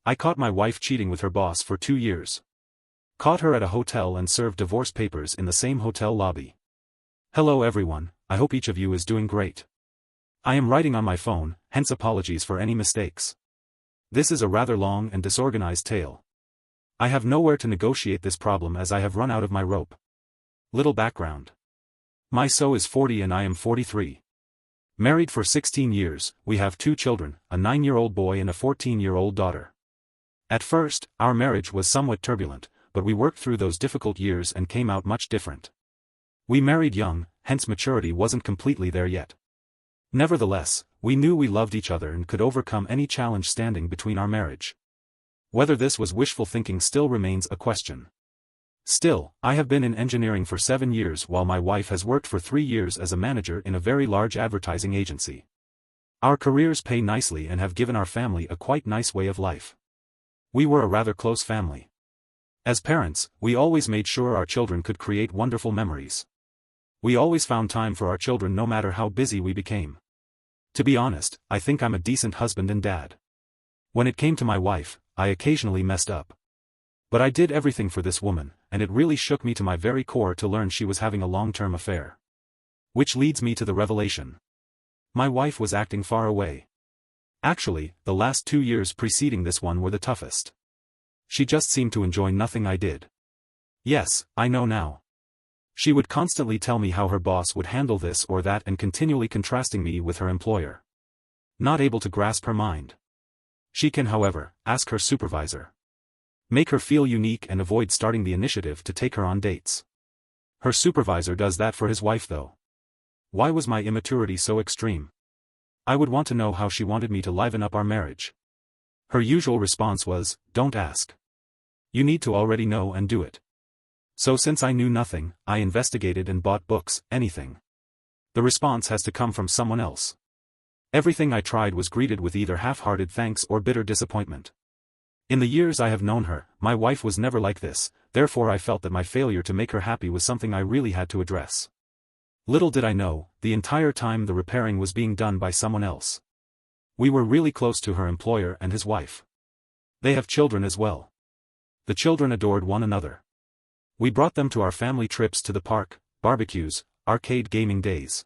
I caught my wife cheating with her boss for 2 years. Caught her at a hotel and served divorce papers in the same hotel lobby. Hello everyone, I hope each of you is doing great. I am writing on my phone, hence apologies for any mistakes. This is a rather long and disorganized tale. I have nowhere to negotiate this problem as I have run out of my rope. Little background. My so is 40 and I am 43. Married for 16 years, we have 2 children, a 9-year-old boy and a 14-year-old daughter. At first, our marriage was somewhat turbulent, but we worked through those difficult years and came out much different. We married young, hence maturity wasn't completely there yet. Nevertheless, we knew we loved each other and could overcome any challenge standing between our marriage. Whether this was wishful thinking still remains a question. Still, I have been in engineering for 7 years while my wife has worked for 3 years as a manager in a very large advertising agency. Our careers pay nicely and have given our family a quite nice way of life. We were a rather close family. As parents, we always made sure our children could create wonderful memories. We always found time for our children no matter how busy we became. To be honest, I think I'm a decent husband and dad. When it came to my wife, I occasionally messed up. But I did everything for this woman, and it really shook me to my very core to learn she was having a long-term affair. Which leads me to the revelation. My wife was acting far away. Actually, the last 2 years preceding this one were the toughest. She just seemed to enjoy nothing I did. Yes, I know now. She would constantly tell me how her boss would handle this or that and continually contrasting me with her employer. Not able to grasp her mind. She can, however, ask her supervisor. Make her feel unique and avoid starting the initiative to take her on dates. Her supervisor does that for his wife though. Why was my immaturity so extreme? I would want to know how she wanted me to liven up our marriage. Her usual response was, "Don't ask. You need to already know and do it." So since I knew nothing, I investigated and bought books, anything. The response has to come from someone else. Everything I tried was greeted with either half-hearted thanks or bitter disappointment. In the years I have known her, my wife was never like this, therefore I felt that my failure to make her happy was something I really had to address. Little did I know, the entire time the repairing was being done by someone else. We were really close to her employer and his wife. They have children as well. The children adored one another. We brought them to our family trips to the park, barbecues, arcade gaming days.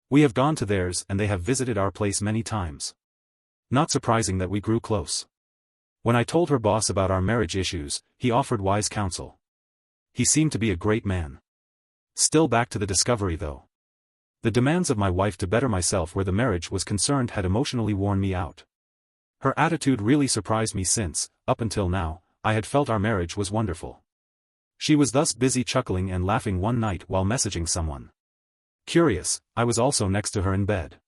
We have gone to theirs and they have visited our place many times. Not surprising that we grew close. When I told her boss about our marriage issues, he offered wise counsel. He seemed to be a great man. Still back to the discovery though. The demands of my wife to better myself where the marriage was concerned had emotionally worn me out. Her attitude really surprised me since, up until now, I had felt our marriage was wonderful. She was thus busy chuckling and laughing one night while messaging someone. Curious, I was also next to her in bed.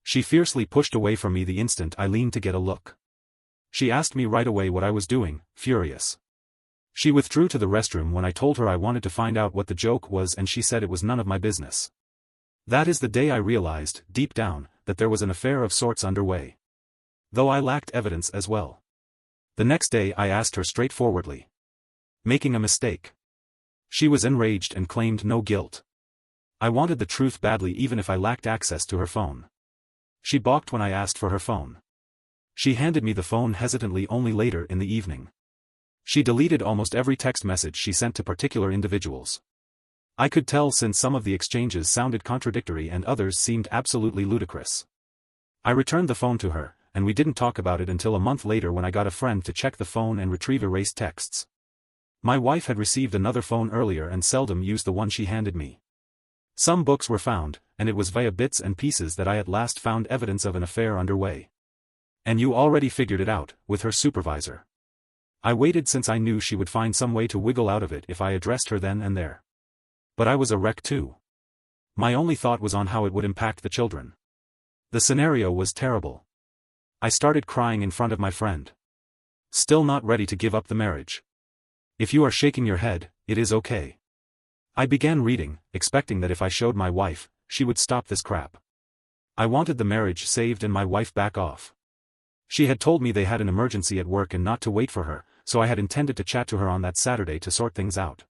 She fiercely pushed away from me the instant I leaned to get a look. She asked me right away what I was doing, furious. She withdrew to the restroom when I told her I wanted to find out what the joke was and she said it was none of my business. That is the day I realized, deep down, that there was an affair of sorts underway. Though I lacked evidence as well. The next day I asked her straightforwardly. Making a mistake. She was enraged and claimed no guilt. I wanted the truth badly even if I lacked access to her phone. She balked when I asked for her phone. She handed me the phone hesitantly only later in the evening. She deleted almost every text message she sent to particular individuals. I could tell since some of the exchanges sounded contradictory and others seemed absolutely ludicrous. I returned the phone to her, and we didn't talk about it until a month later when I got a friend to check the phone and retrieve erased texts. My wife had received another phone earlier and seldom used the one she handed me. Some books were found, and it was via bits and pieces that I at last found evidence of an affair underway. And you already figured it out, with her supervisor. I waited since I knew she would find some way to wiggle out of it if I addressed her then and there. But I was a wreck too. My only thought was on how it would impact the children. The scenario was terrible. I started crying in front of my friend. Still not ready to give up the marriage. If you are shaking your head, it is okay. I began reading, expecting that if I showed my wife, she would stop this crap. I wanted the marriage saved and my wife back off. She had told me they had an emergency at work and not to wait for her, so I had intended to chat to her on that Saturday to sort things out.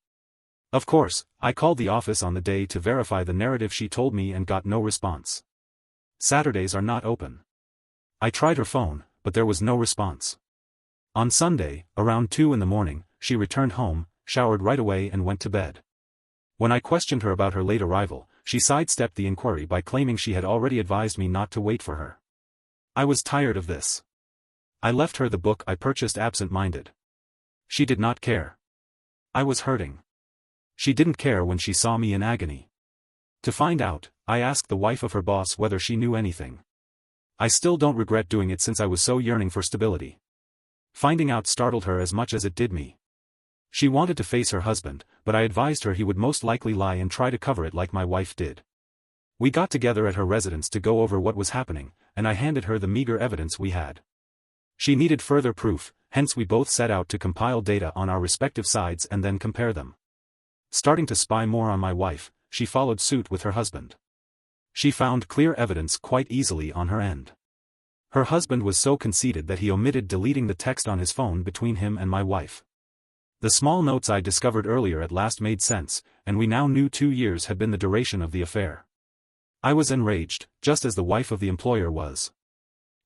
Of course, I called the office on the day to verify the narrative she told me and got no response. Saturdays are not open. I tried her phone, but there was no response. On Sunday, around 2 in the morning, she returned home, showered right away and went to bed. When I questioned her about her late arrival, she sidestepped the inquiry by claiming she had already advised me not to wait for her. I was tired of this. I left her the book I purchased absent-minded. She did not care. I was hurting. She didn't care when she saw me in agony. To find out, I asked the wife of her boss whether she knew anything. I still don't regret doing it since I was so yearning for stability. Finding out startled her as much as it did me. She wanted to face her husband, but I advised her he would most likely lie and try to cover it like my wife did. We got together at her residence to go over what was happening, and I handed her the meager evidence we had. She needed further proof, hence we both set out to compile data on our respective sides and then compare them. Starting to spy more on my wife, she followed suit with her husband. She found clear evidence quite easily on her end. Her husband was so conceited that he omitted deleting the text on his phone between him and my wife. The small notes I discovered earlier at last made sense, and we now knew 2 years had been the duration of the affair. I was enraged, just as the wife of the employer was.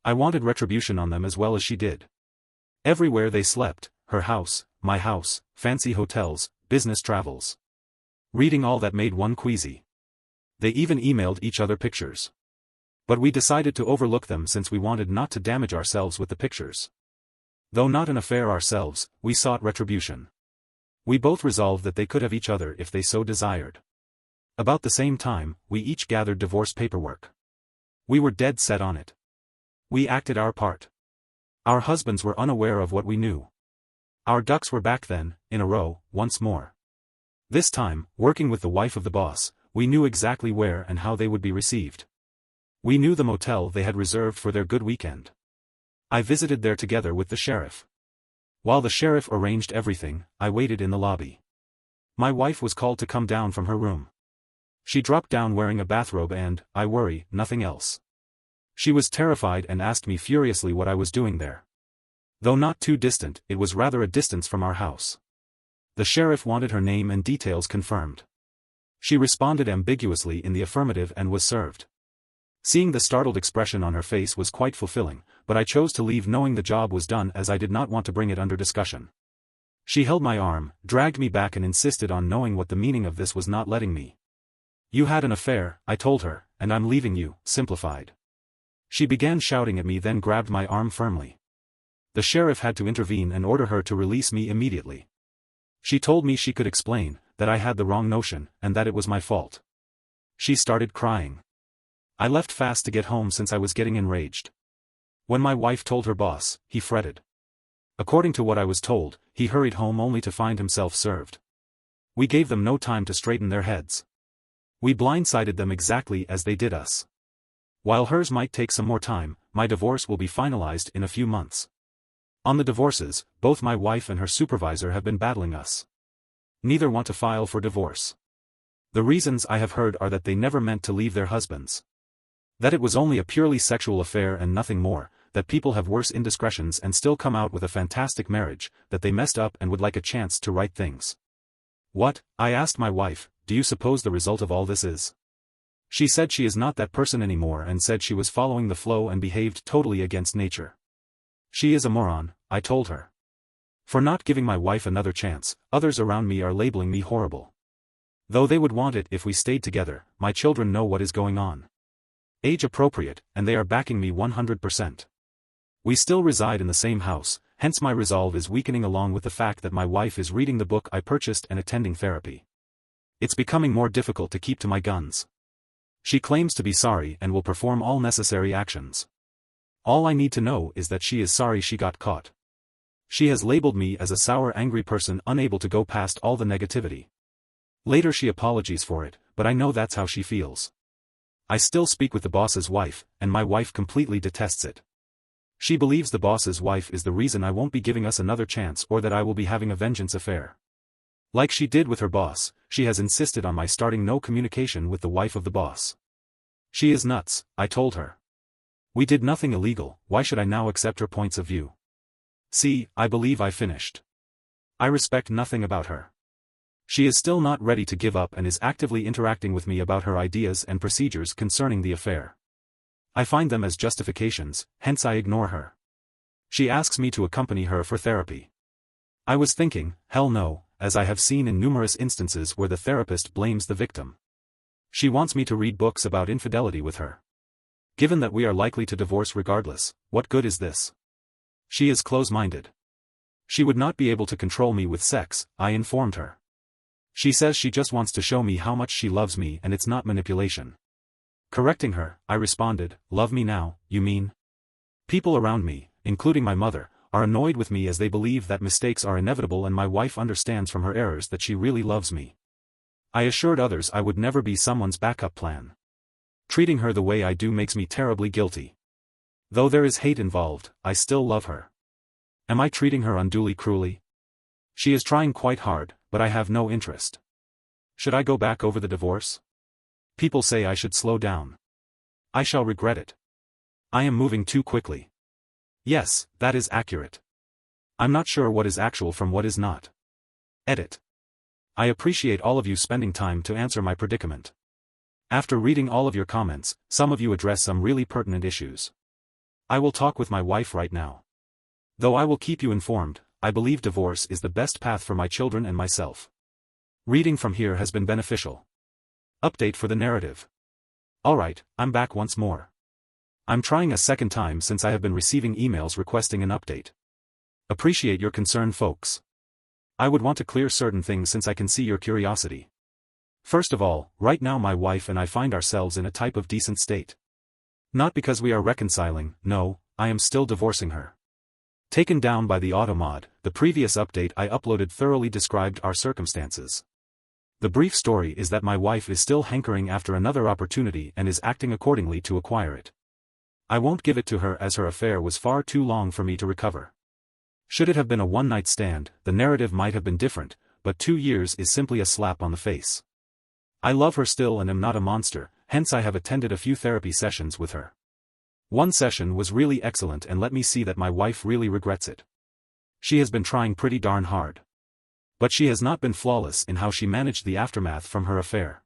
I wanted retribution on them as well as she did. Everywhere they slept, her house, my house, fancy hotels, business travels. Reading all that made one queasy. They even emailed each other pictures. But we decided to overlook them since we wanted not to damage ourselves with the pictures. Though not an affair ourselves, we sought retribution. We both resolved that they could have each other if they so desired. About the same time, we each gathered divorce paperwork. We were dead set on it. We acted our part. Our husbands were unaware of what we knew. Our ducks were back then, in a row, once more. This time, working with the wife of the boss, we knew exactly where and how they would be received. We knew the motel they had reserved for their good weekend. I visited there together with the sheriff. While the sheriff arranged everything, I waited in the lobby. My wife was called to come down from her room. She dropped down wearing a bathrobe and, I worry, nothing else. She was terrified and asked me furiously what I was doing there. Though not too distant, it was rather a distance from our house. The sheriff wanted her name and details confirmed. She responded ambiguously in the affirmative and was served. Seeing the startled expression on her face was quite fulfilling, but I chose to leave knowing the job was done as I did not want to bring it under discussion. She held my arm, dragged me back and insisted on knowing what the meaning of this was not letting me. You had an affair, I told her, and I'm leaving you, simplified. She began shouting at me then grabbed my arm firmly. The sheriff had to intervene and order her to release me immediately. She told me she could explain, that I had the wrong notion, and that it was my fault. She started crying. I left fast to get home since I was getting enraged. When my wife told her boss, he fretted. According to what I was told, he hurried home only to find himself served. We gave them no time to straighten their heads. We blindsided them exactly as they did us. While hers might take some more time, my divorce will be finalized in a few months. On the divorces, both my wife and her supervisor have been battling us. Neither want to file for divorce. The reasons I have heard are that they never meant to leave their husbands. That it was only a purely sexual affair and nothing more, that people have worse indiscretions and still come out with a fantastic marriage, that they messed up and would like a chance to right things. What, I asked my wife, do you suppose the result of all this is? She said she is not that person anymore and said she was following the flow and behaved totally against nature. She is a moron, I told her. For not giving my wife another chance, others around me are labeling me horrible. Though they would want it if we stayed together, my children know what is going on. Age appropriate, and they are backing me 100%. We still reside in the same house, hence my resolve is weakening along with the fact that my wife is reading the book I purchased and attending therapy. It's becoming more difficult to keep to my guns. She claims to be sorry and will perform all necessary actions. All I need to know is that she is sorry she got caught. She has labeled me as a sour angry person unable to go past all the negativity. Later she apologizes for it, but I know that's how she feels. I still speak with the boss's wife, and my wife completely detests it. She believes the boss's wife is the reason I won't be giving us another chance or that I will be having a vengeance affair. Like she did with her boss, she has insisted on my starting no communication with the wife of the boss. She is nuts, I told her. We did nothing illegal, why should I now accept her points of view? See, I believe I finished. I respect nothing about her. She is still not ready to give up and is actively interacting with me about her ideas and procedures concerning the affair. I find them as justifications, hence I ignore her. She asks me to accompany her for therapy. I was thinking, hell no, as I have seen in numerous instances where the therapist blames the victim. She wants me to read books about infidelity with her. Given that we are likely to divorce regardless, what good is this? She is close-minded. She would not be able to control me with sex, I informed her. She says she just wants to show me how much she loves me and it's not manipulation. Correcting her, I responded, love me now, you mean? People around me, including my mother, are annoyed with me as they believe that mistakes are inevitable and my wife understands from her errors that she really loves me. I assured others I would never be someone's backup plan. Treating her the way I do makes me terribly guilty. Though there is hate involved, I still love her. Am I treating her unduly cruelly? She is trying quite hard, but I have no interest. Should I go back over the divorce? People say I should slow down. I shall regret it. I am moving too quickly. Yes, that is accurate. I'm not sure what is actual from what is not. Edit. I appreciate all of you spending time to answer my predicament. After reading all of your comments, some of you address some really pertinent issues. I will talk with my wife right now. Though I will keep you informed, I believe divorce is the best path for my children and myself. Reading from here has been beneficial. Update for the narrative. Alright, I'm back once more. I'm trying a second time since I have been receiving emails requesting an update. Appreciate your concern, folks. I would want to clear certain things since I can see your curiosity. First of all, right now my wife and I find ourselves in a type of decent state. Not because we are reconciling, no, I am still divorcing her. Taken down by the automod, the previous update I uploaded thoroughly described our circumstances. The brief story is that my wife is still hankering after another opportunity and is acting accordingly to acquire it. I won't give it to her as her affair was far too long for me to recover. Should it have been a one-night stand, the narrative might have been different, but 2 years is simply a slap on the face. I love her still and am not a monster, hence I have attended a few therapy sessions with her. One session was really excellent and let me see that my wife really regrets it. She has been trying pretty darn hard. But she has not been flawless in how she managed the aftermath from her affair.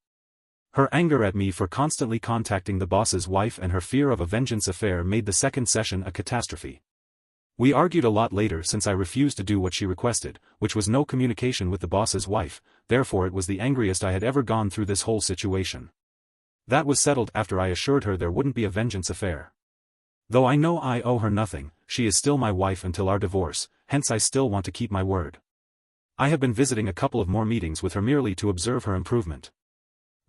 Her anger at me for constantly contacting the boss's wife and her fear of a vengeance affair made the second session a catastrophe. We argued a lot later since I refused to do what she requested, which was no communication with the boss's wife, therefore it was the angriest I had ever gone through this whole situation. That was settled after I assured her there wouldn't be a vengeance affair. Though I know I owe her nothing, she is still my wife until our divorce, hence I still want to keep my word. I have been visiting a couple of more meetings with her merely to observe her improvement.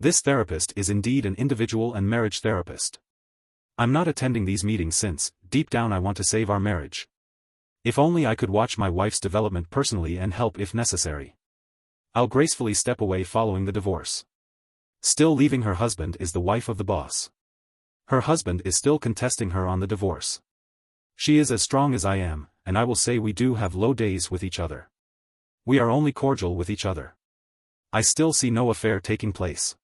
This therapist is indeed an individual and marriage therapist. I'm not attending these meetings since, deep down I want to save our marriage. If only I could watch my wife's development personally and help if necessary. I'll gracefully step away following the divorce. Still leaving her husband is the wife of the boss. Her husband is still contesting her on the divorce. She is as strong as I am, and I will say we do have low days with each other. We are only cordial with each other. I still see no affair taking place.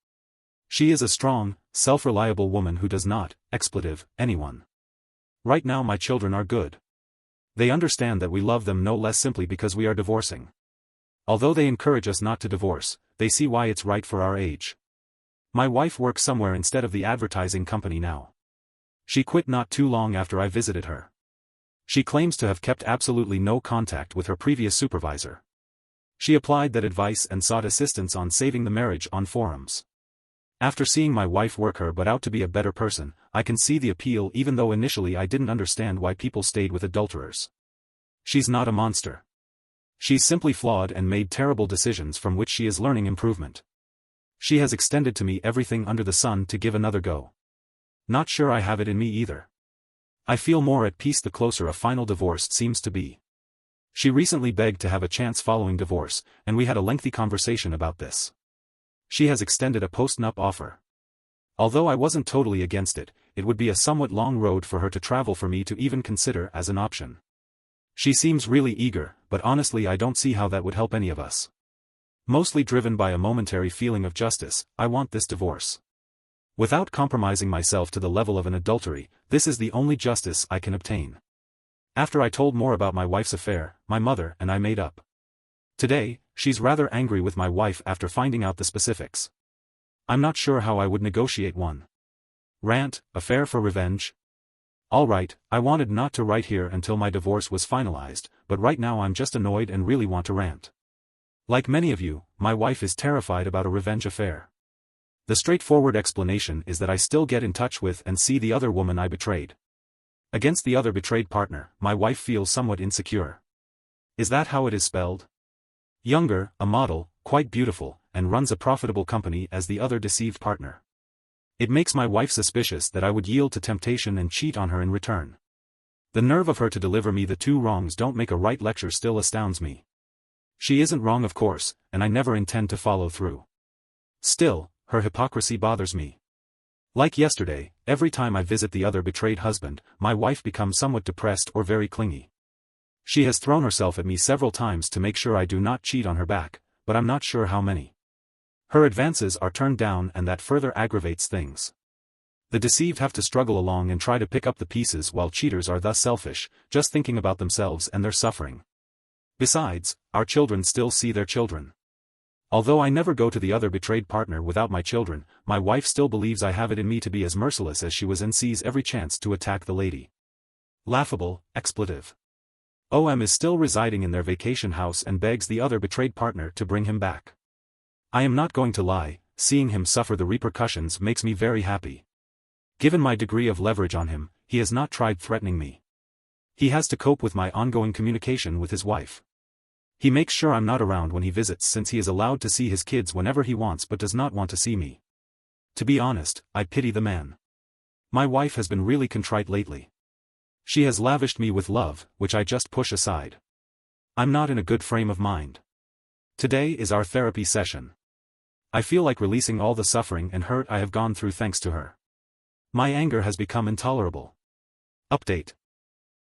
She is a strong, self-reliable woman who does not, expletive, anyone. Right now my children are good. They understand that we love them no less simply because we are divorcing. Although they encourage us not to divorce, they see why it's right for our age. My wife works somewhere instead of the advertising company now. She quit not too long after I visited her. She claims to have kept absolutely no contact with her previous supervisor. She applied that advice and sought assistance on saving the marriage on forums. After seeing my wife work her butt out to be a better person, I can see the appeal even though initially I didn't understand why people stayed with adulterers. She's not a monster. She's simply flawed and made terrible decisions from which she is learning improvement. She has extended to me everything under the sun to give another go. Not sure I have it in me either. I feel more at peace the closer a final divorce seems to be. She recently begged to have a chance following divorce, and we had a lengthy conversation about this. She has extended a post-nup offer. Although I wasn't totally against it, it would be a somewhat long road for her to travel for me to even consider as an option. She seems really eager, but honestly I don't see how that would help any of us. Mostly driven by a momentary feeling of justice, I want this divorce. Without compromising myself to the level of an adultery, this is the only justice I can obtain. After I told more about my wife's affair, my mother and I made up. Today, she's rather angry with my wife after finding out the specifics. I'm not sure how I would negotiate one. Rant, affair for revenge? Alright, I wanted not to write here until my divorce was finalized, but right now I'm just annoyed and really want to rant. Like many of you, my wife is terrified about a revenge affair. The straightforward explanation is that I still get in touch with and see the other woman I betrayed. Against the other betrayed partner, my wife feels somewhat insecure. Is that how it is spelled? Younger, a model, quite beautiful, and runs a profitable company as the other deceived partner. It makes my wife suspicious that I would yield to temptation and cheat on her in return. The nerve of her to deliver me the two wrongs don't make a right lecture still astounds me. She isn't wrong of course, and I never intend to follow through. Still, her hypocrisy bothers me. Like yesterday, every time I visit the other betrayed husband, my wife becomes somewhat depressed or very clingy. She has thrown herself at me several times to make sure I do not cheat on her back, but I'm not sure how many. Her advances are turned down and that further aggravates things. The deceived have to struggle along and try to pick up the pieces while cheaters are thus selfish, just thinking about themselves and their suffering. Besides, our children still see their children. Although I never go to the other betrayed partner without my children, my wife still believes I have it in me to be as merciless as she was and sees every chance to attack the lady. Laughable, expletive. OM is still residing in their vacation house and begs the other betrayed partner to bring him back. I am not going to lie, seeing him suffer the repercussions makes me very happy. Given my degree of leverage on him, he has not tried threatening me. He has to cope with my ongoing communication with his wife. He makes sure I'm not around when he visits since he is allowed to see his kids whenever he wants but does not want to see me. To be honest, I pity the man. My wife has been really contrite lately. She has lavished me with love, which I just push aside. I'm not in a good frame of mind. Today is our therapy session. I feel like releasing all the suffering and hurt I have gone through thanks to her. My anger has become intolerable. Update.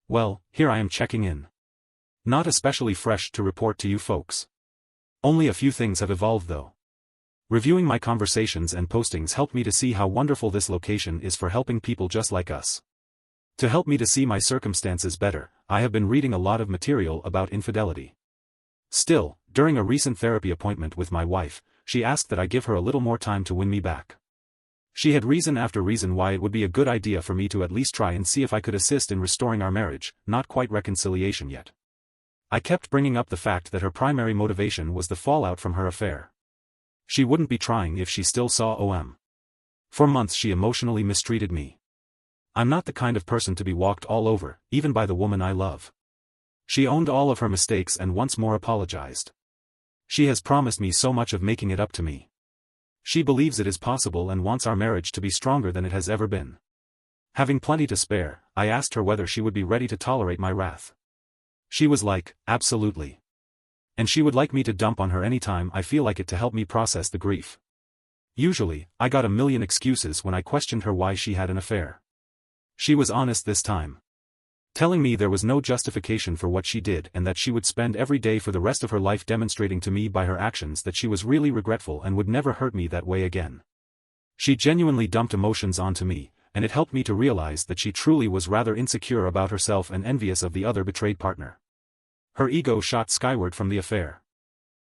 Well, here I am checking in. Not especially fresh to report to you folks. Only a few things have evolved though. Reviewing my conversations and postings helped me to see how wonderful this location is for helping people just like us. To help me to see my circumstances better, I have been reading a lot of material about infidelity. Still, during a recent therapy appointment with my wife, she asked that I give her a little more time to win me back. She had reason after reason why it would be a good idea for me to at least try and see if I could assist in restoring our marriage, not quite reconciliation yet. I kept bringing up the fact that her primary motivation was the fallout from her affair. She wouldn't be trying if she still saw OM. For months she emotionally mistreated me. I'm not the kind of person to be walked all over, even by the woman I love. She owned all of her mistakes and once more apologized. She has promised me so much of making it up to me. She believes it is possible and wants our marriage to be stronger than it has ever been. Having plenty to spare, I asked her whether she would be ready to tolerate my wrath. She was like, absolutely. And she would like me to dump on her anytime I feel like it to help me process the grief. Usually, I got a million excuses when I questioned her why she had an affair. She was honest this time. Telling me there was no justification for what she did and that she would spend every day for the rest of her life demonstrating to me by her actions that she was really regretful and would never hurt me that way again. She genuinely dumped emotions onto me, and it helped me to realize that she truly was rather insecure about herself and envious of the other betrayed partner. Her ego shot skyward from the affair.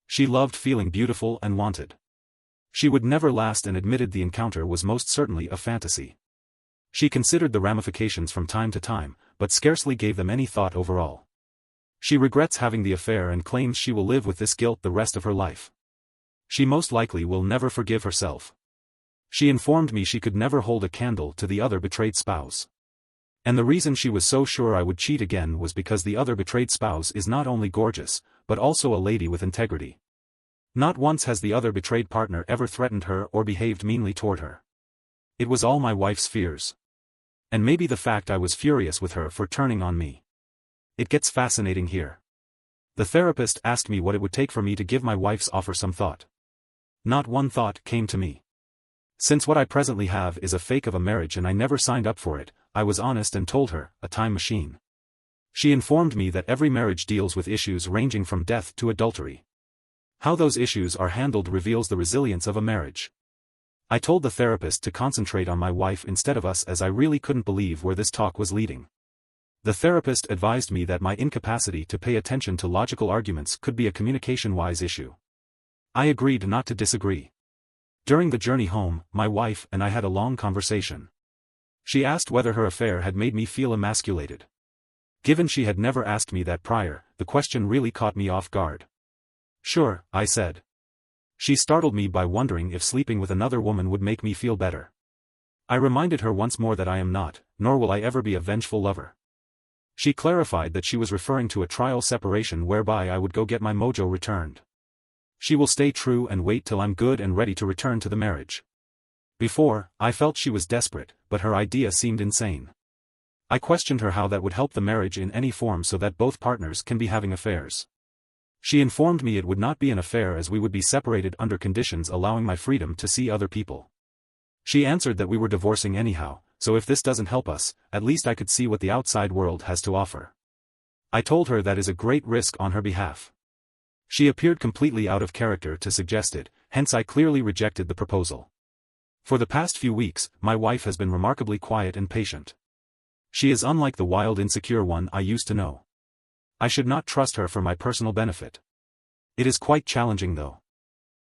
She loved feeling beautiful and wanted. She would never last and admitted the encounter was most certainly a fantasy. She considered the ramifications from time to time, but scarcely gave them any thought overall. She regrets having the affair and claims she will live with this guilt the rest of her life. She most likely will never forgive herself. She informed me she could never hold a candle to the other betrayed spouse. And the reason she was so sure I would cheat again was because the other betrayed spouse is not only gorgeous, but also a lady with integrity. Not once has the other betrayed partner ever threatened her or behaved meanly toward her. It was all my wife's fears. And maybe the fact I was furious with her for turning on me. It gets fascinating here. The therapist asked me what it would take for me to give my wife's offer some thought. Not one thought came to me. Since what I presently have is a fake of a marriage and I never signed up for it, I was honest and told her, a time machine. She informed me that every marriage deals with issues ranging from death to adultery. How those issues are handled reveals the resilience of a marriage. I told the therapist to concentrate on my wife instead of us as I really couldn't believe where this talk was leading. The therapist advised me that my incapacity to pay attention to logical arguments could be a communication-wise issue. I agreed not to disagree. During the journey home, my wife and I had a long conversation. She asked whether her affair had made me feel emasculated. Given she had never asked me that prior, the question really caught me off guard. Sure, I said. She startled me by wondering if sleeping with another woman would make me feel better. I reminded her once more that I am not, nor will I ever be a vengeful lover. She clarified that she was referring to a trial separation whereby I would go get my mojo returned. She will stay true and wait till I'm good and ready to return to the marriage. Before, I felt she was desperate, but her idea seemed insane. I questioned her how that would help the marriage in any form so that both partners can be having affairs. She informed me it would not be an affair as we would be separated under conditions allowing my freedom to see other people. She answered that we were divorcing anyhow, so if this doesn't help us, at least I could see what the outside world has to offer. I told her that is a great risk on her behalf. She appeared completely out of character to suggest it, hence I clearly rejected the proposal. For the past few weeks, my wife has been remarkably quiet and patient. She is unlike the wild insecure one I used to know. I should not trust her for my personal benefit. It is quite challenging though.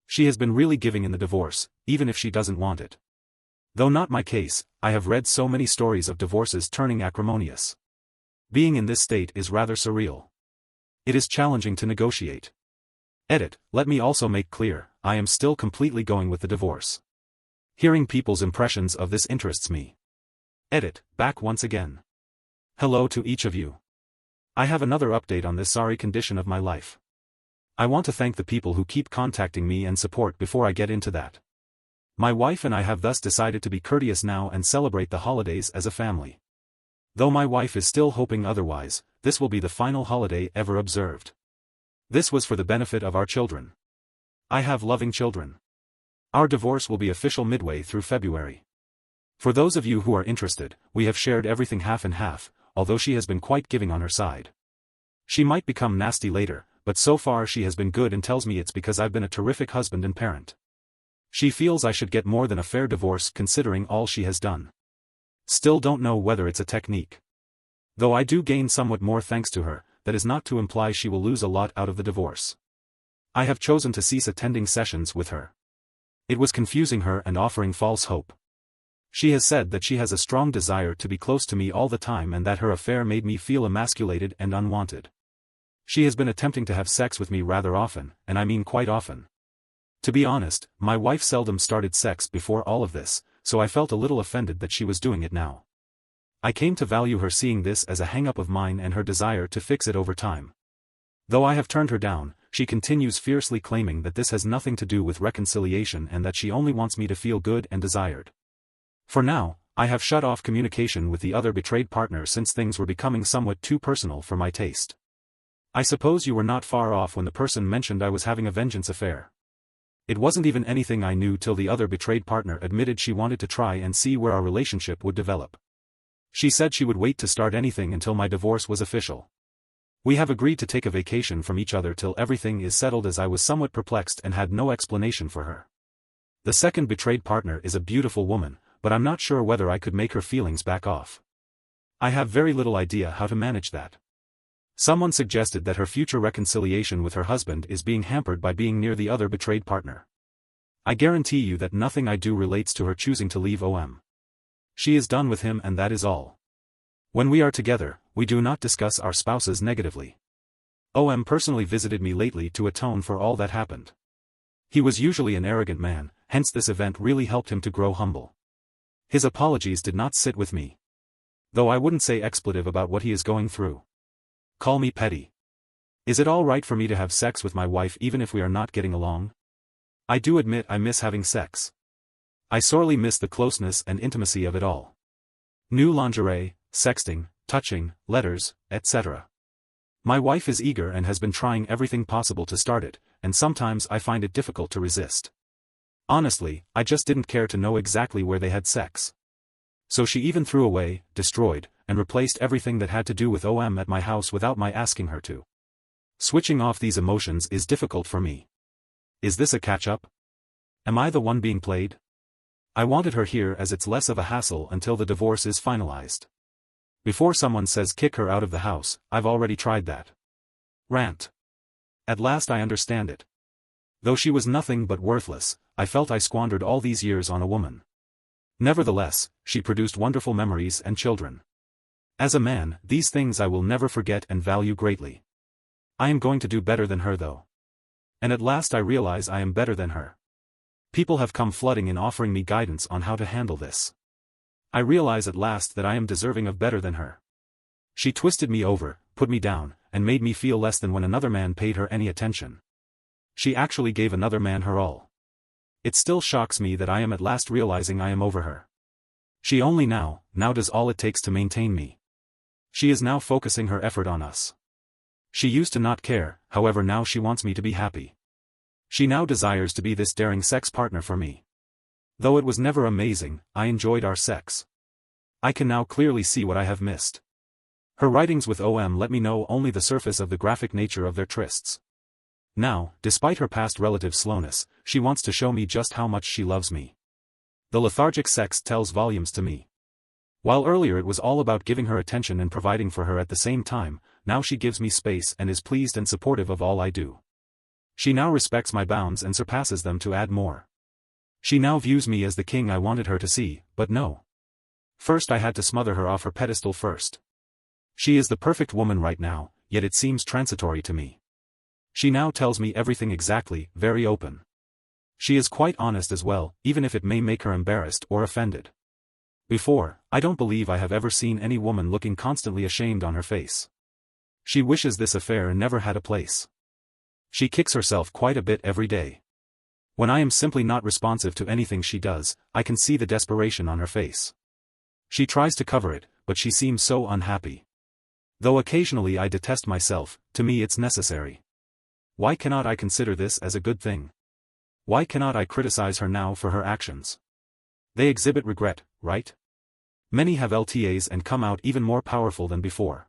She has been really giving in the divorce, even if she doesn't want it. Though not my case, I have read so many stories of divorces turning acrimonious. Being in this state is rather surreal. It is challenging to negotiate. Edit, let me also make clear, I am still completely going with the divorce. Hearing people's impressions of this interests me. Edit, back once again. Hello to each of you. I have another update on this sorry condition of my life. I want to thank the people who keep contacting me and support before I get into that. My wife and I have thus decided to be courteous now and celebrate the holidays as a family. Though my wife is still hoping otherwise, this will be the final holiday ever observed. This was for the benefit of our children. I have loving children. Our divorce will be official midway through February. For those of you who are interested, we have shared everything half and half, although she has been quite giving on her side. She might become nasty later, but so far she has been good and tells me it's because I've been a terrific husband and parent. She feels I should get more than a fair divorce considering all she has done. Still don't know whether it's a technique. Though I do gain somewhat more thanks to her, that is not to imply she will lose a lot out of the divorce. I have chosen to cease attending sessions with her. It was confusing her and offering false hope. She has said that she has a strong desire to be close to me all the time and that her affair made me feel emasculated and unwanted. She has been attempting to have sex with me rather often, and I mean quite often. To be honest, my wife seldom started sex before all of this, so I felt a little offended that she was doing it now. I came to value her seeing this as a hang-up of mine and her desire to fix it over time. Though I have turned her down, she continues fiercely claiming that this has nothing to do with reconciliation and that she only wants me to feel good and desired. For now, I have shut off communication with the other betrayed partner since things were becoming somewhat too personal for my taste. I suppose you were not far off when the person mentioned I was having a vengeance affair. It wasn't even anything I knew till the other betrayed partner admitted she wanted to try and see where our relationship would develop. She said she would wait to start anything until my divorce was official. We have agreed to take a vacation from each other till everything is settled as I was somewhat perplexed and had no explanation for her. The second betrayed partner is a beautiful woman, but I'm not sure whether I could make her feelings back off. I have very little idea how to manage that. Someone suggested that her future reconciliation with her husband is being hampered by being near the other betrayed partner. I guarantee you that nothing I do relates to her choosing to leave OM. She is done with him and that is all. When we are together, we do not discuss our spouses negatively. OM personally visited me lately to atone for all that happened. He was usually an arrogant man, hence this event really helped him to grow humble. His apologies did not sit with me. Though I wouldn't say expletive about what he is going through. Call me petty. Is it all right for me to have sex with my wife even if we are not getting along? I do admit I miss having sex. I sorely miss the closeness and intimacy of it all. New lingerie, sexting, touching, letters, etc. My wife is eager and has been trying everything possible to start it, and sometimes I find it difficult to resist. Honestly, I just didn't care to know exactly where they had sex. So she even threw away, destroyed, and replaced everything that had to do with OM at my house without my asking her to. Switching off these emotions is difficult for me. Is this a catch-up? Am I the one being played? I wanted her here as it's less of a hassle until the divorce is finalized. Before someone says kick her out of the house, I've already tried that. Rant. At last I understand it. Though she was nothing but worthless, I felt I squandered all these years on a woman. Nevertheless, she produced wonderful memories and children. As a man, these things I will never forget and value greatly. I am going to do better than her though. And at last I realize I am better than her. People have come flooding in offering me guidance on how to handle this. I realize at last that I am deserving of better than her. She twisted me over, put me down, and made me feel less than when another man paid her any attention. She actually gave another man her all. It still shocks me that I am at last realizing I am over her. She only now does all it takes to maintain me. She is now focusing her effort on us. She used to not care, however now she wants me to be happy. She now desires to be this daring sex partner for me. Though it was never amazing, I enjoyed our sex. I can now clearly see what I have missed. Her writings with OM let me know only the surface of the graphic nature of their trysts. Now, despite her past relative slowness, she wants to show me just how much she loves me. The lethargic sex tells volumes to me. While earlier it was all about giving her attention and providing for her at the same time, now she gives me space and is pleased and supportive of all I do. She now respects my bounds and surpasses them to add more. She now views me as the king I wanted her to see, but no. First I had to smother her off her pedestal first. She is the perfect woman right now, yet it seems transitory to me. She now tells me everything exactly, very open. She is quite honest as well, even if it may make her embarrassed or offended. Before, I don't believe I have ever seen any woman looking constantly ashamed on her face. She wishes this affair never had a place. She kicks herself quite a bit every day. When I am simply not responsive to anything she does, I can see the desperation on her face. She tries to cover it, but she seems so unhappy. Though occasionally I detest myself, to me it's necessary. Why cannot I consider this as a good thing? Why cannot I criticize her now for her actions? They exhibit regret, right? Many have LTAs and come out even more powerful than before.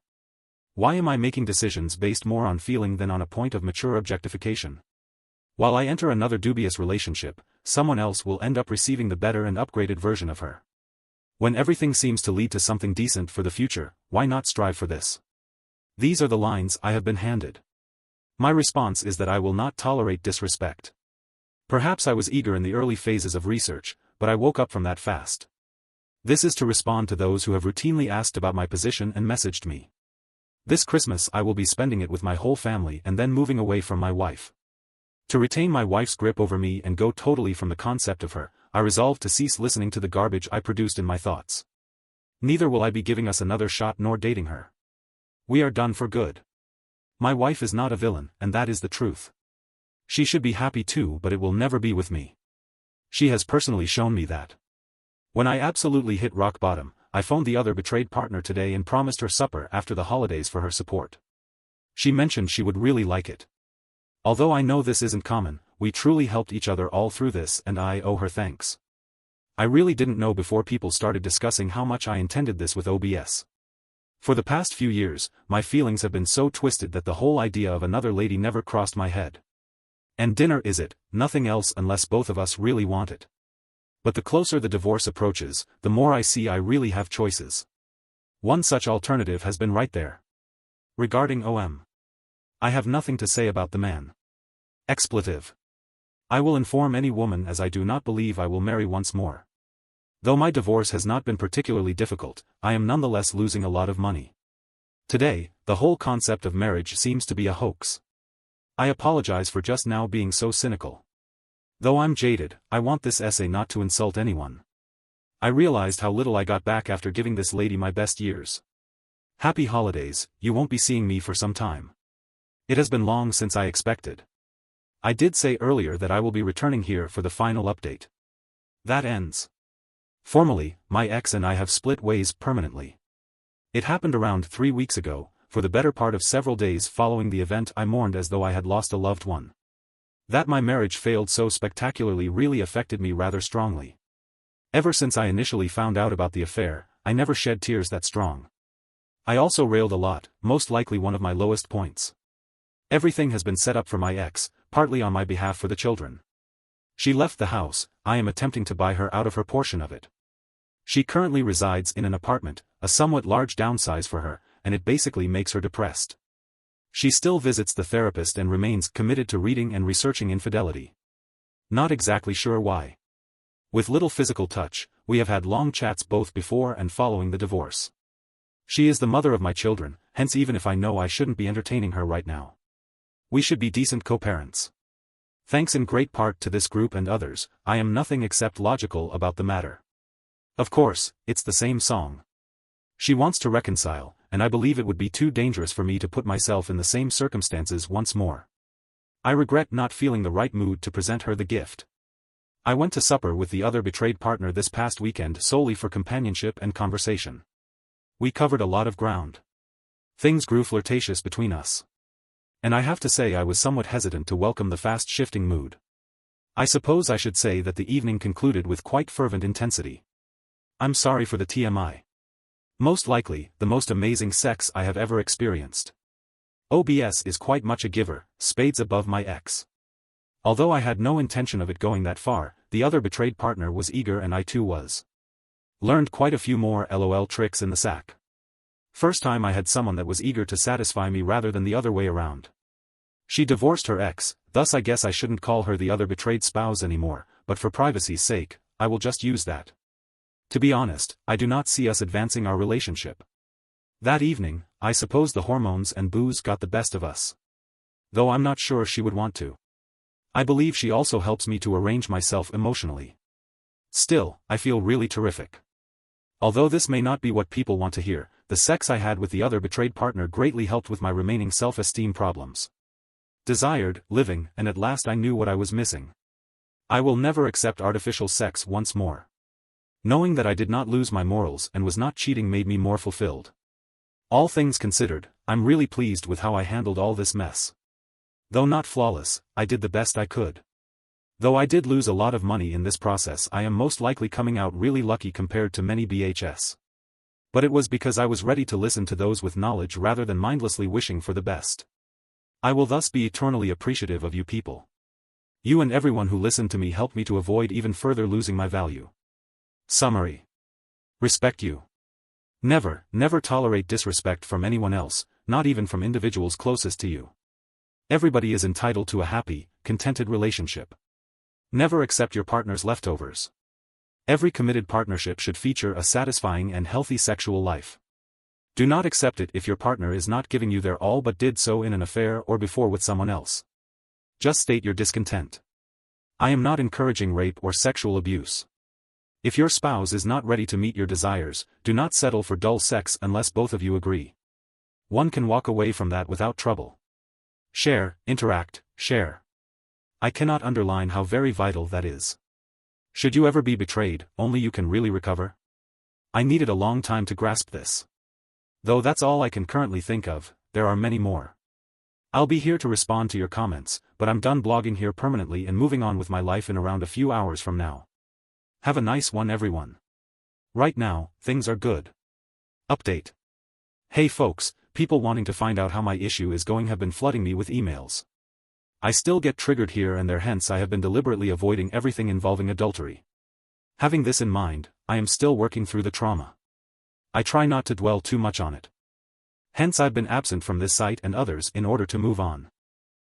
Why am I making decisions based more on feeling than on a point of mature objectification? While I enter another dubious relationship, someone else will end up receiving the better and upgraded version of her. When everything seems to lead to something decent for the future, why not strive for this? These are the lines I have been handed. My response is that I will not tolerate disrespect. Perhaps I was eager in the early phases of research, but I woke up from that fast. This is to respond to those who have routinely asked about my position and messaged me. This Christmas I will be spending it with my whole family and then moving away from my wife. To retain my wife's grip over me and go totally from the concept of her, I resolve to cease listening to the garbage I produced in my thoughts. Neither will I be giving us another shot nor dating her. We are done for good. My wife is not a villain, and that is the truth. She should be happy too, but it will never be with me. She has personally shown me that. When I absolutely hit rock bottom, I phoned the other betrayed partner today and promised her supper after the holidays for her support. She mentioned she would really like it. Although I know this isn't common, we truly helped each other all through this and I owe her thanks. I really didn't know before people started discussing how much I intended this with OBS. For the past few years, my feelings have been so twisted that the whole idea of another lady never crossed my head. And dinner is it, nothing else unless both of us really want it. But the closer the divorce approaches, the more I see I really have choices. One such alternative has been right there. Regarding OM. I have nothing to say about the man. Expletive. I will inform any woman as I do not believe I will marry once more. Though my divorce has not been particularly difficult, I am nonetheless losing a lot of money. Today, the whole concept of marriage seems to be a hoax. I apologize for just now being so cynical. Though I'm jaded, I want this essay not to insult anyone. I realized how little I got back after giving this lady my best years. Happy holidays, you won't be seeing me for some time. It has been long since I expected. I did say earlier that I will be returning here for the final update. That ends. Formally, my ex and I have split ways permanently. It happened around 3 weeks ago, for the better part of several days following the event I mourned as though I had lost a loved one. That my marriage failed so spectacularly really affected me rather strongly. Ever since I initially found out about the affair, I never shed tears that strong. I also railed a lot, most likely one of my lowest points. Everything has been set up for my ex, partly on my behalf for the children. She left the house, I am attempting to buy her out of her portion of it. She currently resides in an apartment, a somewhat large downsize for her, and it basically makes her depressed. She still visits the therapist and remains committed to reading and researching infidelity. Not exactly sure why. With little physical touch, we have had long chats both before and following the divorce. She is the mother of my children, hence even if I know I shouldn't be entertaining her right now, we should be decent co-parents. Thanks in great part to this group and others, I am nothing except logical about the matter. Of course, it's the same song. She wants to reconcile, and I believe it would be too dangerous for me to put myself in the same circumstances once more. I regret not feeling the right mood to present her the gift. I went to supper with the other betrayed partner this past weekend solely for companionship and conversation. We covered a lot of ground. Things grew flirtatious between us. And I have to say I was somewhat hesitant to welcome the fast-shifting mood. I suppose I should say that the evening concluded with quite fervent intensity. I'm sorry for the TMI. Most likely, the most amazing sex I have ever experienced. OBS is quite much a giver, spades above my ex. Although I had no intention of it going that far, the other betrayed partner was eager and I too was. Learned quite a few more LOL tricks in the sack. First time I had someone that was eager to satisfy me rather than the other way around. She divorced her ex, thus I guess I shouldn't call her the other betrayed spouse anymore, but for privacy's sake, I will just use that. To be honest, I do not see us advancing our relationship. That evening, I suppose the hormones and booze got the best of us. Though I'm not sure she would want to. I believe she also helps me to arrange myself emotionally. Still, I feel really terrific. Although this may not be what people want to hear, the sex I had with the other betrayed partner greatly helped with my remaining self-esteem problems. Desired, living, and at last I knew what I was missing. I will never accept artificial sex once more. Knowing that I did not lose my morals and was not cheating made me more fulfilled. All things considered, I'm really pleased with how I handled all this mess. Though not flawless, I did the best I could. Though I did lose a lot of money in this process, I am most likely coming out really lucky compared to many BHS. But it was because I was ready to listen to those with knowledge rather than mindlessly wishing for the best. I will thus be eternally appreciative of you people. You and everyone who listened to me helped me to avoid even further losing my value. Summary. Respect you. Never, never tolerate disrespect from anyone else, not even from individuals closest to you. Everybody is entitled to a happy, contented relationship. Never accept your partner's leftovers. Every committed partnership should feature a satisfying and healthy sexual life. Do not accept it if your partner is not giving you their all but did so in an affair or before with someone else. Just state your discontent. I am not encouraging rape or sexual abuse. If your spouse is not ready to meet your desires, do not settle for dull sex unless both of you agree. One can walk away from that without trouble. Share, interact, share. I cannot underline how very vital that is. Should you ever be betrayed, only you can really recover. I needed a long time to grasp this. Though that's all I can currently think of, there are many more. I'll be here to respond to your comments, but I'm done blogging here permanently and moving on with my life in around a few hours from now. Have a nice one everyone. Right now, things are good. Update. Hey folks, people wanting to find out how my issue is going have been flooding me with emails. I still get triggered here and there, hence I have been deliberately avoiding everything involving adultery. Having this in mind, I am still working through the trauma. I try not to dwell too much on it. Hence I've been absent from this site and others in order to move on.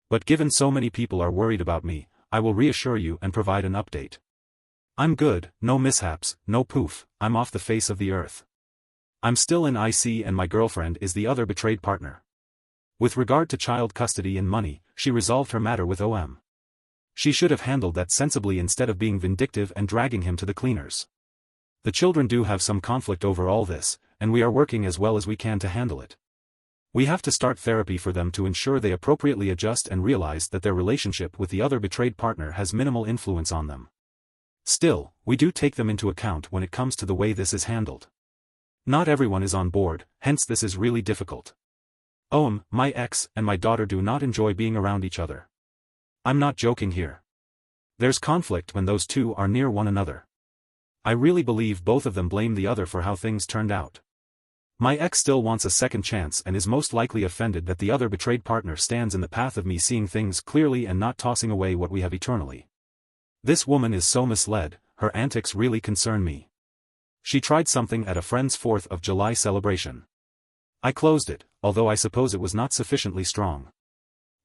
But given so many people are worried about me, I will reassure you and provide an update. I'm good, no mishaps, no poof, I'm off the face of the earth. I'm still in IC and my girlfriend is the other betrayed partner. With regard to child custody and money, she resolved her matter with OM. She should have handled that sensibly instead of being vindictive and dragging him to the cleaners. The children do have some conflict over all this, and we are working as well as we can to handle it. We have to start therapy for them to ensure they appropriately adjust and realize that their relationship with the other betrayed partner has minimal influence on them. Still, we do take them into account when it comes to the way this is handled. Not everyone is on board, hence this is really difficult. My ex and my daughter do not enjoy being around each other. I'm not joking here. There's conflict when those two are near one another. I really believe both of them blame the other for how things turned out. My ex still wants a second chance and is most likely offended that the other betrayed partner stands in the path of me seeing things clearly and not tossing away what we have eternally. This woman is so misled, her antics really concern me. She tried something at a friend's 4th of July celebration. I closed it, although I suppose it was not sufficiently strong.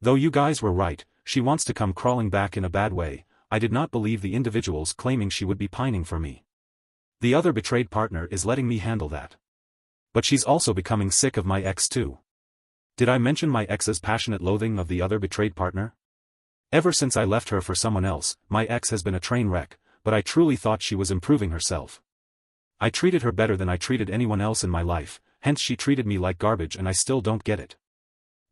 Though you guys were right, she wants to come crawling back in a bad way. I did not believe the individuals claiming she would be pining for me. The other betrayed partner is letting me handle that. But she's also becoming sick of my ex too. Did I mention my ex's passionate loathing of the other betrayed partner? Ever since I left her for someone else, my ex has been a train wreck, but I truly thought she was improving herself. I treated her better than I treated anyone else in my life, hence she treated me like garbage and I still don't get it.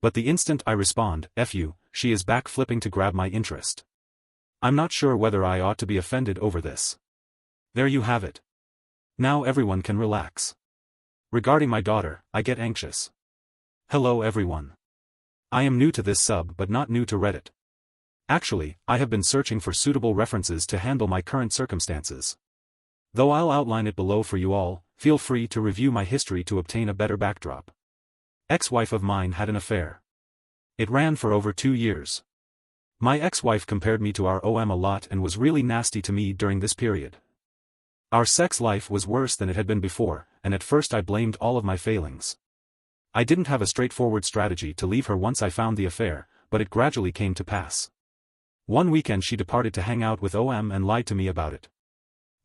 But the instant I respond, F you, she is back flipping to grab my interest. I'm not sure whether I ought to be offended over this. There you have it. Now everyone can relax. Regarding my daughter, I get anxious. Hello everyone. I am new to this sub but not new to Reddit. Actually, I have been searching for suitable references to handle my current circumstances. Though I'll outline it below for you all, feel free to review my history to obtain a better backdrop. Ex-wife of mine had an affair. It ran for over 2 years. My ex-wife compared me to our OM a lot and was really nasty to me during this period. Our sex life was worse than it had been before, and at first I blamed all of my failings. I didn't have a straightforward strategy to leave her once I found the affair, but it gradually came to pass. One weekend she departed to hang out with OM and lied to me about it.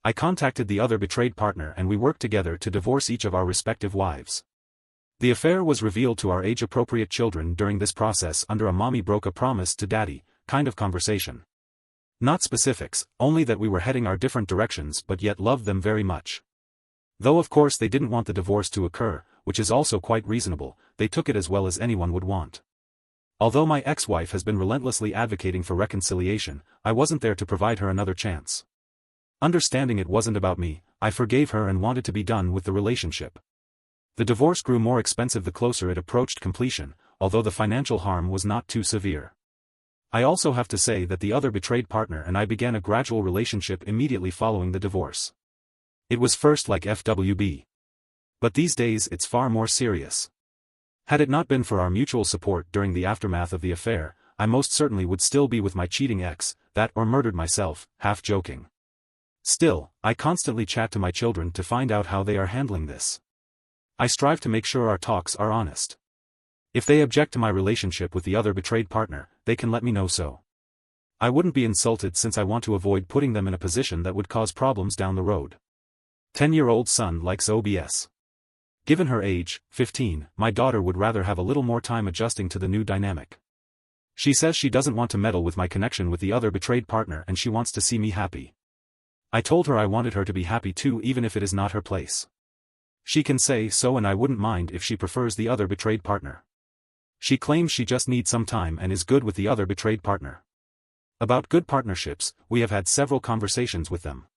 I contacted the other betrayed partner and we worked together to divorce each of our respective wives. The affair was revealed to our age-appropriate children during this process under a mommy broke a promise to daddy kind of conversation. Not specifics, only that we were heading our different directions but yet loved them very much. Though of course they didn't want the divorce to occur, which is also quite reasonable, they took it as well as anyone would want. Although my ex-wife has been relentlessly advocating for reconciliation, I wasn't there to provide her another chance. Understanding it wasn't about me, I forgave her and wanted to be done with the relationship. The divorce grew more expensive the closer it approached completion, although the financial harm was not too severe. I also have to say that the other betrayed partner and I began a gradual relationship immediately following the divorce. It was first like FWB. But these days it's far more serious. Had it not been for our mutual support during the aftermath of the affair, I most certainly would still be with my cheating ex, that or murdered myself, half joking. Still, I constantly chat to my children to find out how they are handling this. I strive to make sure our talks are honest. If they object to my relationship with the other betrayed partner, they can let me know so. I wouldn't be insulted since I want to avoid putting them in a position that would cause problems down the road. 10-year-old son likes OBS. Given her age, 15, my daughter would rather have a little more time adjusting to the new dynamic. She says she doesn't want to meddle with my connection with the other betrayed partner and she wants to see me happy. I told her I wanted her to be happy too even if it is not her place. She can say so and I wouldn't mind if she prefers the other betrayed partner. She claims she just needs some time and is good with the other betrayed partner. About good partnerships, we have had several conversations with them.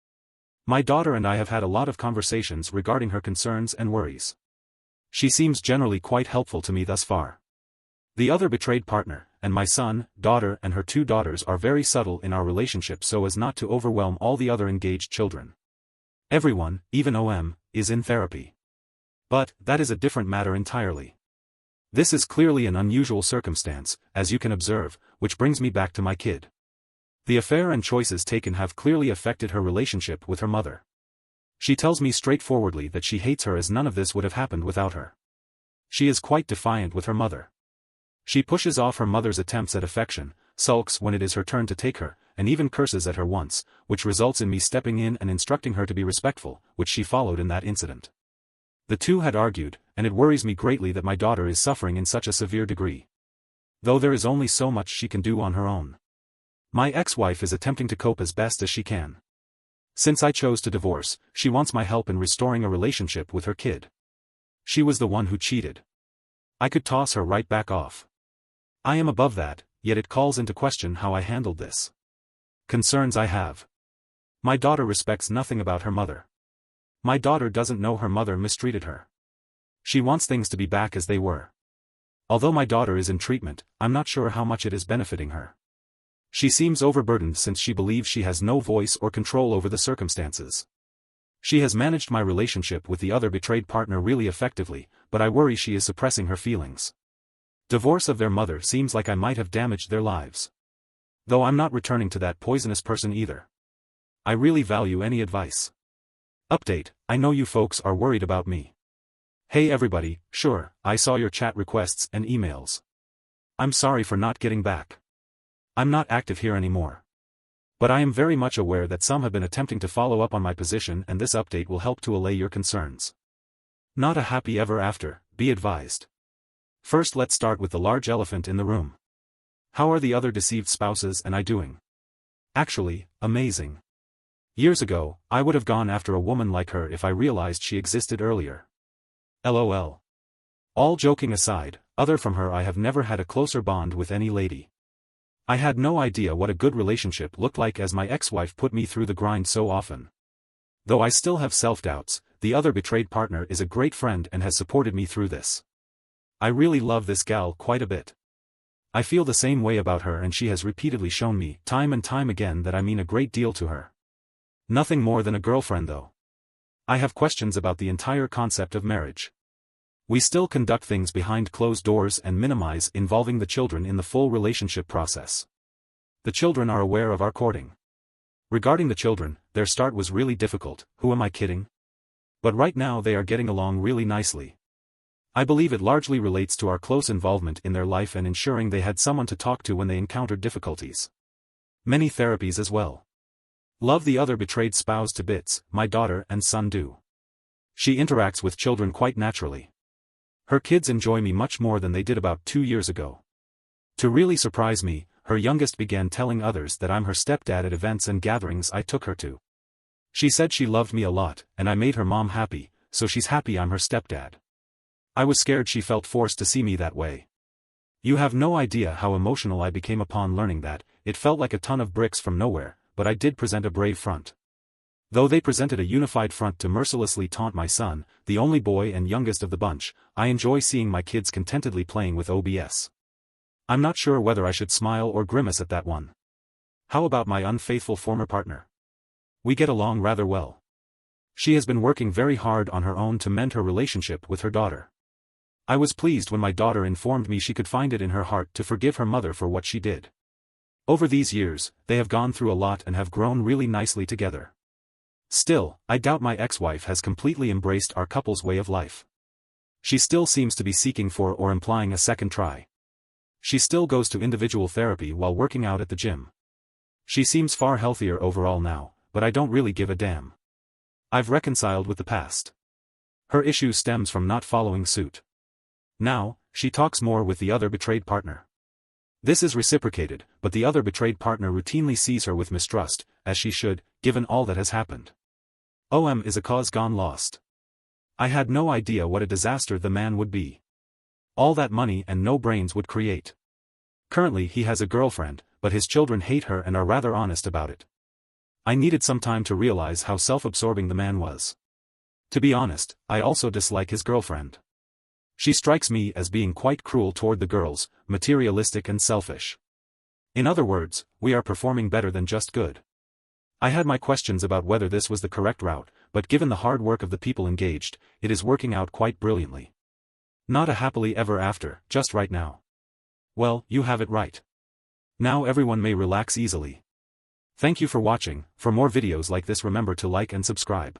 My daughter and I have had a lot of conversations regarding her concerns and worries. She seems generally quite helpful to me thus far. The other betrayed partner, and my son, daughter and her 2 daughters are very subtle in our relationship so as not to overwhelm all the other engaged children. Everyone, even OM, is in therapy. But, that is a different matter entirely. This is clearly an unusual circumstance, as you can observe, which brings me back to my kid. The affair and choices taken have clearly affected her relationship with her mother. She tells me straightforwardly that she hates her as none of this would have happened without her. She is quite defiant with her mother. She pushes off her mother's attempts at affection, sulks when it is her turn to take her, and even curses at her once, which results in me stepping in and instructing her to be respectful, which she followed in that incident. The two had argued, and it worries me greatly that my daughter is suffering in such a severe degree. Though there is only so much she can do on her own. My ex-wife is attempting to cope as best as she can. Since I chose to divorce, she wants my help in restoring a relationship with her kid. She was the one who cheated. I could toss her right back off. I am above that, yet it calls into question how I handled this. Concerns I have. My daughter respects nothing about her mother. My daughter doesn't know her mother mistreated her. She wants things to be back as they were. Although my daughter is in treatment, I'm not sure how much it is benefiting her. She seems overburdened since she believes she has no voice or control over the circumstances. She has managed my relationship with the other betrayed partner really effectively, but I worry she is suppressing her feelings. Divorce of their mother seems like I might have damaged their lives. Though I'm not returning to that poisonous person either. I really value any advice. Update, I know you folks are worried about me. Hey everybody, sure, I saw your chat requests and emails. I'm sorry for not getting back. I'm not active here anymore. But I am very much aware that some have been attempting to follow up on my position, and this update will help to allay your concerns. Not a happy ever after, be advised. First, let's start with the large elephant in the room. How are the other deceived spouses and I doing? Actually, amazing. Years ago, I would have gone after a woman like her if I realized she existed earlier. LOL. All joking aside, other from her, I have never had a closer bond with any lady. I had no idea what a good relationship looked like, as my ex-wife put me through the grind so often. Though I still have self-doubts, the other betrayed partner is a great friend and has supported me through this. I really love this gal quite a bit. I feel the same way about her, and she has repeatedly shown me, time and time again, that I mean a great deal to her. Nothing more than a girlfriend though. I have questions about the entire concept of marriage. We still conduct things behind closed doors and minimize involving the children in the full relationship process. The children are aware of our courting. Regarding the children, their start was really difficult, who am I kidding? But right now they are getting along really nicely. I believe it largely relates to our close involvement in their life and ensuring they had someone to talk to when they encountered difficulties. Many therapies as well. Love the other betrayed spouse to bits, my daughter and son do. She interacts with children quite naturally. Her kids enjoy me much more than they did about 2 years ago. To really surprise me, her youngest began telling others that I'm her stepdad at events and gatherings I took her to. She said she loved me a lot, and I made her mom happy, so she's happy I'm her stepdad. I was scared she felt forced to see me that way. You have no idea how emotional I became upon learning that. It felt like a ton of bricks from nowhere, but I did present a brave front. Though they presented a unified front to mercilessly taunt my son, the only boy and youngest of the bunch, I enjoy seeing my kids contentedly playing with OBS. I'm not sure whether I should smile or grimace at that one. How about my unfaithful former partner? We get along rather well. She has been working very hard on her own to mend her relationship with her daughter. I was pleased when my daughter informed me she could find it in her heart to forgive her mother for what she did. Over these years, they have gone through a lot and have grown really nicely together. Still, I doubt my ex-wife has completely embraced our couple's way of life. She still seems to be seeking for or implying a second try. She still goes to individual therapy while working out at the gym. She seems far healthier overall now, but I don't really give a damn. I've reconciled with the past. Her issue stems from not following suit. Now, she talks more with the other betrayed partner. This is reciprocated, but the other betrayed partner routinely sees her with mistrust, as she should, given all that has happened. OM is a cause gone lost. I had no idea what a disaster the man would be. All that money and no brains would create. Currently he has a girlfriend, but his children hate her and are rather honest about it. I needed some time to realize how self-absorbing the man was. To be honest, I also dislike his girlfriend. She strikes me as being quite cruel toward the girls, materialistic and selfish. In other words, we are performing better than just good. I had my questions about whether this was the correct route, but given the hard work of the people engaged, it is working out quite brilliantly. Not a happily ever after, just right now. Well, you have it right. Now everyone may relax easily. Thank you for watching. For more videos like this, remember to like and subscribe.